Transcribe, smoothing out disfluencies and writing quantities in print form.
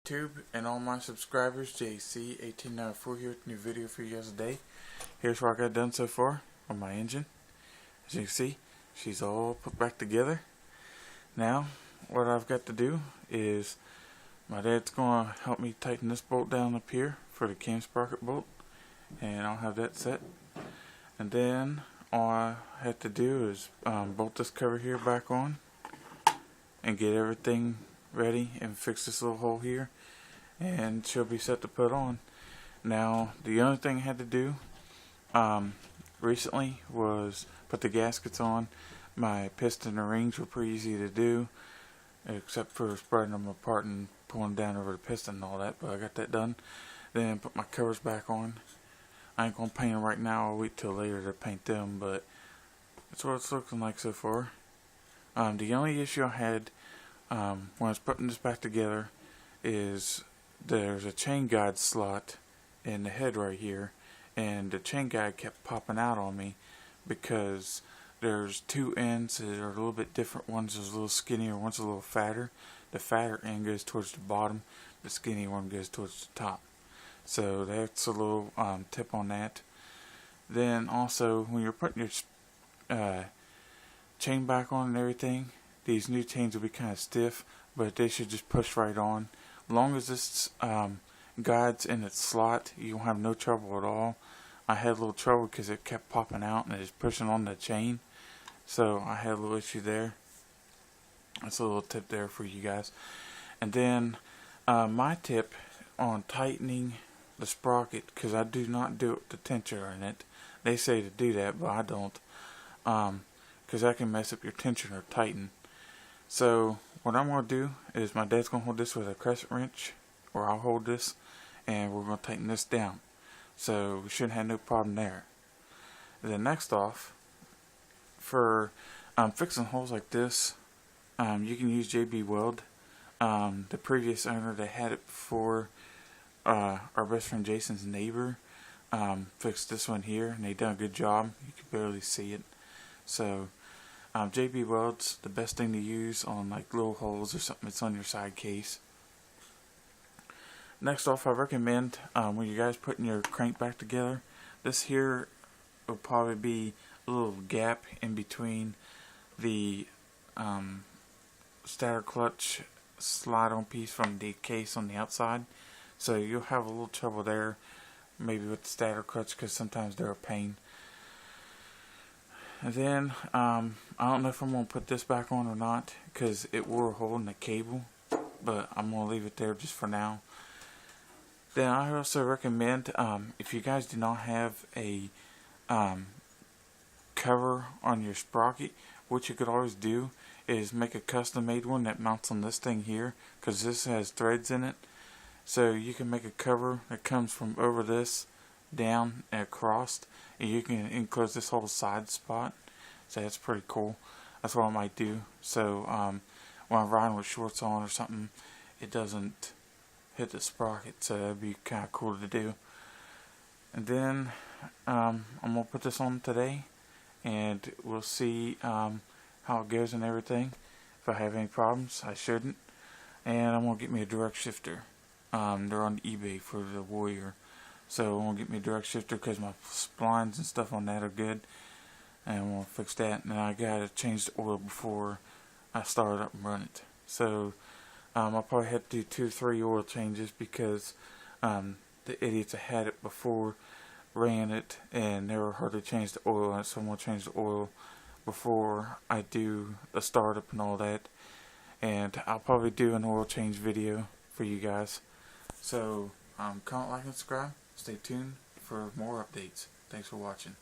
YouTube and all my subscribers. JC1894 here with a new video for you guys today. Here's what I got done so far on my engine. As you can see, she's all put back together. Now what I've got to do is my dad's going to help me tighten this bolt down up here for the cam sprocket bolt, and I'll have that set. And then all I have to do is bolt this cover here back on and get everything ready and fix this little hole here, and she'll be set to put on. Now the only thing I had to do recently was put the gaskets on. My piston and rings were pretty easy to do, except for spreading them apart and pulling down over the piston and all that, but I got that done. Then put my covers back on. I ain't gonna paint them right now, I'll wait till later to paint them, but that's what it's looking like so far. The only issue I had when I was putting this back together is there's a chain guide slot in the head right here, and the chain guide kept popping out on me because there's two ends that are a little bit different. One's a little skinnier, one's a little fatter. The fatter end goes towards the bottom, the skinny one goes towards the top. So that's a little tip on that. Then also, when you're putting your chain back on and everything, these new chains will be kind of stiff, but they should just push right on. As long as this guide's in its slot, you won't have no trouble at all. I had a little trouble because it kept popping out and it was pushing on the chain, so I had a little issue there. That's a little tip there for you guys. And then my tip on tightening the sprocket, because I do not do it with the tensioner in it. They say to do that, but I don't, because that can mess up your tensioner tighten. So what I'm going to do is my dad's going to hold this with a crescent wrench, or I'll hold this, and we're going to tighten this down. So we shouldn't have no problem there. And then next off, for fixing holes like this, you can use JB Weld. The previous owner that had it before, our best friend Jason's neighbor, fixed this one here, and they done a good job. You can barely see it. So JB Weld's the best thing to use on like little holes or something that's on your side case. Next off, I recommend when you guys putting your crank back together, this here will probably be a little gap in between the starter clutch slide on piece from the case on the outside, so you'll have a little trouble there maybe with the starter clutch, because sometimes they're a pain. And then I don't know if I'm going to put this back on or not, because it wore a hole in the cable, but I'm going to leave it there just for now. Then I also recommend, if you guys do not have a cover on your sprocket, what you could always do is make a custom made one that mounts on this thing here, because this has threads in it. So you can make a cover that comes from over this down and across, and you can enclose this whole side spot. So that's pretty cool. That's what I might do. So when I'm riding with shorts on or something, it doesn't hit the sprocket, so that'd be kind of cool to do. And then I'm gonna put this on today, and we'll see how it goes and everything. If I have any problems, I shouldn't. And I'm gonna get me a direct shifter. They're on eBay for the Warrior, so I'm gonna get me a direct shifter because my splines and stuff on that are good, and I'm gonna fix that. And then I gotta change the oil before I start up and run it. So I'll probably have to do 2 or 3 oil changes, because the idiots that had it before ran it and never hardly changed the oil on it, so I'm going to change the oil before I do the startup and all that. And I'll probably do an oil change video for you guys. So comment, like, and subscribe. Stay tuned for more updates. Thanks for watching.